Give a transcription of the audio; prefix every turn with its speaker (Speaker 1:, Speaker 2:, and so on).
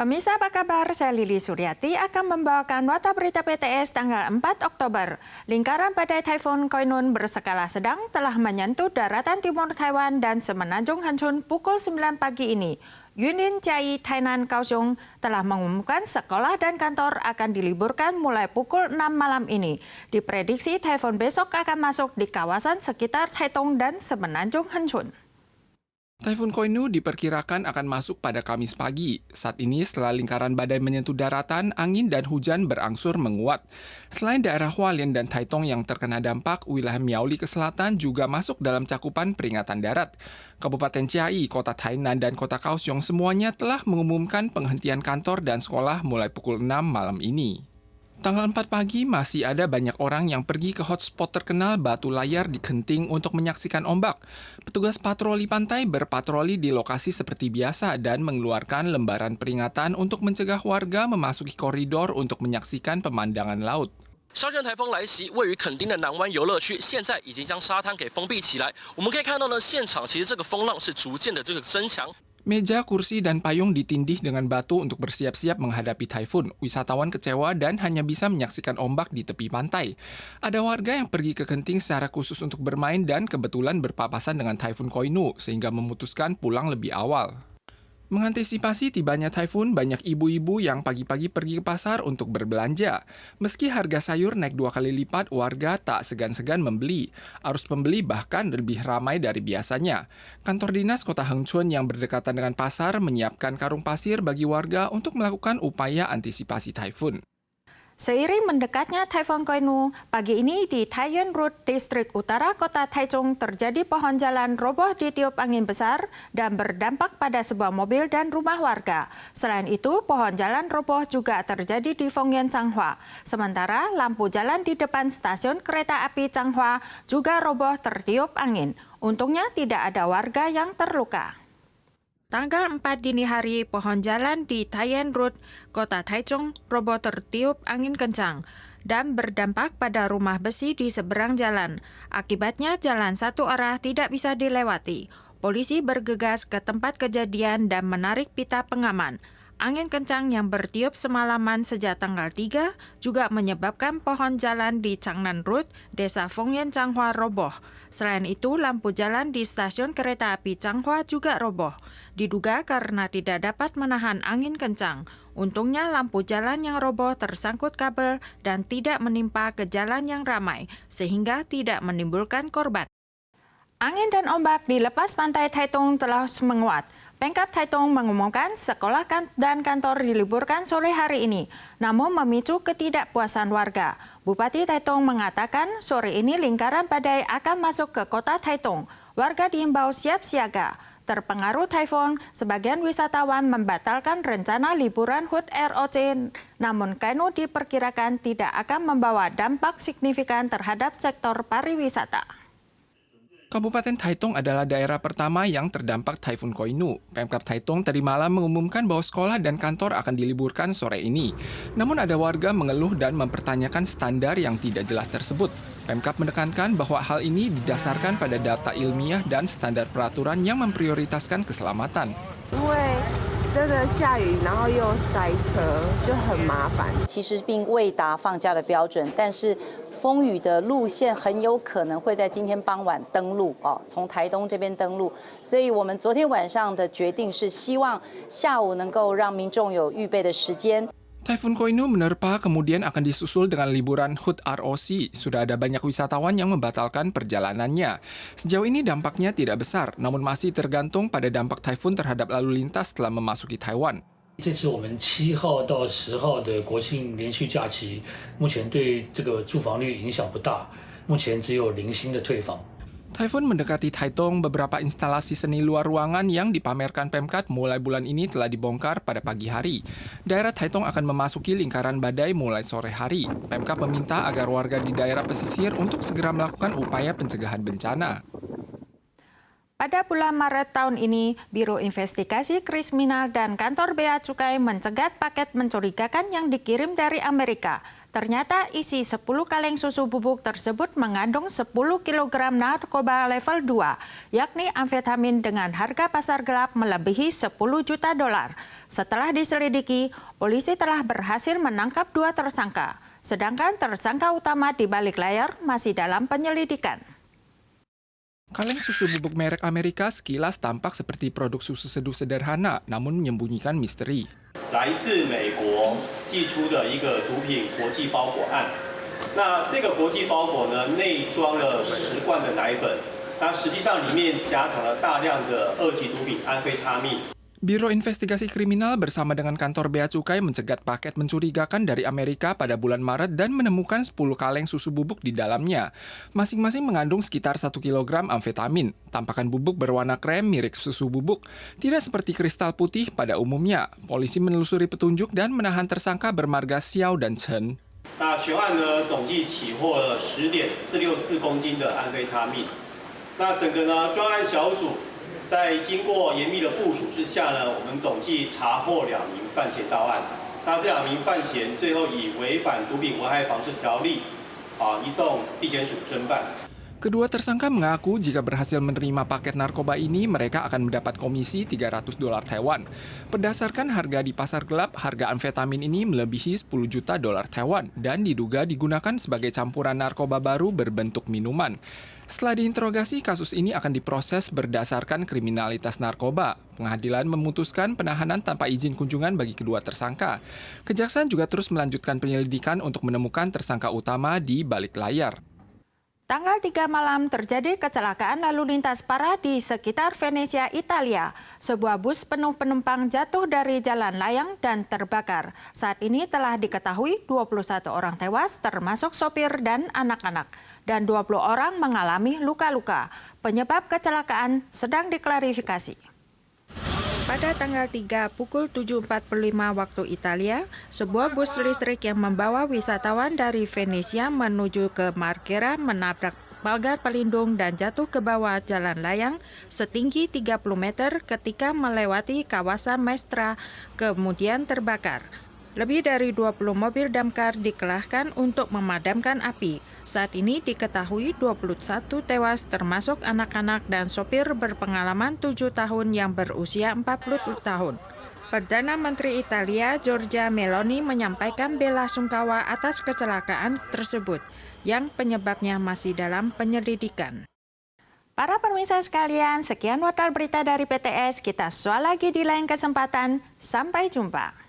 Speaker 1: Pemirsa apa kabar? Saya Lili Suryati akan membawakan Warta Berita PTS tanggal 4 Oktober. Lingkaran badai Taifun Koinun berskala sedang telah menyentuh daratan timur Taiwan dan semenanjung Hanchun pukul 9 pagi ini. Yunlin, Chiayi, Tainan, Kaohsiung telah mengumumkan sekolah dan kantor akan diliburkan mulai pukul 6 malam ini. Diprediksi Taifun besok akan masuk di kawasan sekitar Taitung dan semenanjung Hanchun.
Speaker 2: Taifun Koinu diperkirakan akan masuk pada Kamis pagi. Saat ini setelah lingkaran badai menyentuh daratan, angin dan hujan berangsur menguat. Selain daerah Hualien dan Taitung yang terkena dampak, wilayah Miaoli ke selatan juga masuk dalam cakupan peringatan darat. Kabupaten Chiayi, Kota Tainan, dan Kota Kaohsiung semuanya telah mengumumkan penghentian kantor dan sekolah mulai pukul 6 malam ini. Tanggal 4 pagi masih ada banyak orang yang pergi ke hotspot terkenal Batu Layar di Genting untuk menyaksikan ombak. Petugas patroli pantai berpatroli di lokasi seperti biasa dan mengeluarkan lembaran peringatan untuk mencegah warga memasuki koridor untuk menyaksikan pemandangan laut.
Speaker 3: 沙阵台风来袭，位于垦丁的南湾游乐区，现在已经将沙滩给封闭起来。我们可以看到呢，现场其实这个风浪是逐渐的增强。
Speaker 2: Meja, kursi, dan payung ditindih dengan batu untuk bersiap-siap menghadapi taifun. Wisatawan kecewa dan hanya bisa menyaksikan ombak di tepi pantai. Ada warga yang pergi ke Genting secara khusus untuk bermain dan kebetulan berpapasan dengan Taifun Koinu, sehingga memutuskan pulang lebih awal. Mengantisipasi tibanya taifun, banyak ibu-ibu yang pagi-pagi pergi ke pasar untuk berbelanja. Meski harga sayur naik 2 kali lipat, warga tak segan-segan membeli. Arus pembeli bahkan lebih ramai dari biasanya. Kantor dinas Kota Hengchun yang berdekatan dengan pasar menyiapkan karung pasir bagi warga untuk melakukan upaya antisipasi taifun.
Speaker 1: Seiring mendekatnya Taifun Koinu, pagi ini di Taiyuan Road, distrik utara kota Taichung terjadi pohon jalan roboh ditiup angin besar dan berdampak pada sebuah mobil dan rumah warga. Selain itu, pohon jalan roboh juga terjadi di Fengyan, Changhua. Sementara lampu jalan di depan stasiun kereta api Changhua juga roboh tertiup angin. Untungnya tidak ada warga yang terluka. Tanggal 4 dini hari, pohon jalan di Taiyuan Road, kota Taichung, roboh tertiup angin kencang dan berdampak pada rumah besi di seberang jalan. Akibatnya jalan satu arah tidak bisa dilewati. Polisi bergegas ke tempat kejadian dan menarik pita pengaman. Angin kencang yang bertiup semalaman sejak tanggal 3 juga menyebabkan pohon jalan di Changnan Road, desa Fengyan, Changhua roboh. Selain itu, lampu jalan di stasiun kereta api Changhua juga roboh. Diduga karena tidak dapat menahan angin kencang. Untungnya lampu jalan yang roboh tersangkut kabel dan tidak menimpa ke jalan yang ramai, sehingga tidak menimbulkan korban. Angin dan ombak di lepas pantai Taitung telah menguat. Pemkab Taitung mengumumkan sekolah dan kantor diliburkan sore hari ini, namun memicu ketidakpuasan warga. Bupati Taitung mengatakan sore ini lingkaran badai akan masuk ke kota Taitung. Warga diimbau siap siaga. Terpengaruh taifun, sebagian wisatawan membatalkan rencana liburan HUT ROC, namun Koinu diperkirakan tidak akan membawa dampak signifikan terhadap sektor pariwisata.
Speaker 2: Kabupaten Taitung adalah daerah pertama yang terdampak Taifun Koinu. Pemkab Taitung tadi malam mengumumkan bahwa sekolah dan kantor akan diliburkan sore ini. Namun ada warga mengeluh dan mempertanyakan standar yang tidak jelas tersebut. Pemkab menekankan bahwa hal ini didasarkan pada data ilmiah dan standar peraturan yang memprioritaskan keselamatan.
Speaker 4: 这个下雨，然后又塞车，就很麻烦。
Speaker 5: 其实并未达放假的标准，但是风雨的路线很有可能会在今天傍晚登陆从台东这边登陆，所以我们昨天晚上的决定是希望下午能够让民众有预备的时间。
Speaker 2: Taifun Koinu menerpa kemudian akan disusul dengan liburan HUT ROC. Sudah ada banyak wisatawan yang membatalkan perjalanannya. Sejauh ini dampaknya tidak besar, namun masih tergantung pada dampak taifun terhadap lalu lintas setelah memasuki Taiwan.
Speaker 6: 这次我们7号到10号的国庆连续假期，目前对这个住房率影响不大，目前只有零星的退房。
Speaker 2: Taifun mendekati Taitung, beberapa instalasi seni luar ruangan yang dipamerkan Pemkab mulai bulan ini telah dibongkar pada pagi hari. Daerah Taitung akan memasuki lingkaran badai mulai sore hari. Pemkab meminta agar warga di daerah pesisir untuk segera melakukan upaya pencegahan bencana.
Speaker 1: Pada bulan Maret tahun ini, Biro Investigasi Kriminal dan Kantor Bea Cukai mencegat paket mencurigakan yang dikirim dari Amerika. Ternyata isi 10 kaleng susu bubuk tersebut mengandung 10 kg narkoba level 2, yakni amfetamin dengan harga pasar gelap melebihi 10 juta dolar. Setelah diselidiki, polisi telah berhasil menangkap 2 tersangka. Sedangkan tersangka utama di balik layar masih dalam penyelidikan.
Speaker 2: Kaleng susu bubuk merek Amerika sekilas tampak seperti produk susu seduh sederhana, namun menyembunyikan misteri.
Speaker 7: 来自美国寄出的一个毒品国际包裹案。那这个国际包裹呢，内装了10罐的奶粉，那实际上里面夹藏了大量的2级毒品安非他命。
Speaker 2: Biro Investigasi Kriminal bersama dengan Kantor Bea Cukai mencegat paket mencurigakan dari Amerika pada bulan Maret dan menemukan 10 kaleng susu bubuk di dalamnya. Masing-masing mengandung sekitar 1 kg amfetamin. Tampakan bubuk berwarna krem mirip susu bubuk, tidak seperti kristal putih pada umumnya. Polisi menelusuri petunjuk dan menahan tersangka bermarga Xiao dan Chen.
Speaker 7: 那全案呢，总计起获了10.464公斤的安非他命。那整个呢，专案小组 在经过严密的部署之下呢，我们总计查获2名犯嫌到案。那这2名犯嫌最后以违反毒品危害防治条例，移送地检署侦办。
Speaker 2: Kedua tersangka mengaku jika berhasil menerima paket narkoba ini, mereka akan mendapat komisi $300 Taiwan. Berdasarkan harga di pasar gelap, harga amfetamin ini melebihi $10 juta Taiwan dan diduga digunakan sebagai campuran narkoba baru berbentuk minuman. Setelah diinterogasi, kasus ini akan diproses berdasarkan kriminalitas narkoba. Pengadilan memutuskan penahanan tanpa izin kunjungan bagi kedua tersangka. Kejaksaan juga terus melanjutkan penyelidikan untuk menemukan tersangka utama di balik layar.
Speaker 1: Tanggal 3 malam terjadi kecelakaan lalu lintas parah di sekitar Venesia, Italia. Sebuah bus penuh penumpang jatuh dari jalan layang dan terbakar. Saat ini telah diketahui 21 orang tewas termasuk sopir dan anak-anak. Dan 20 orang mengalami luka-luka. Penyebab kecelakaan sedang diklarifikasi. Pada tanggal 3 pukul 7.45 waktu Italia, sebuah bus listrik yang membawa wisatawan dari Venesia menuju ke Marghera menabrak pagar pelindung dan jatuh ke bawah jalan layang setinggi 30 meter ketika melewati kawasan Mestre, kemudian terbakar. Lebih dari 20 mobil damkar dikerahkan untuk memadamkan api. Saat ini diketahui 21 tewas termasuk anak-anak dan sopir berpengalaman 7 tahun yang berusia 40 tahun. Perdana Menteri Italia Giorgia Meloni menyampaikan bela sungkawa atas kecelakaan tersebut yang penyebabnya masih dalam penyelidikan. Para pemirsa sekalian, sekian warta berita dari PTS. Kita soal lagi di lain kesempatan. Sampai jumpa.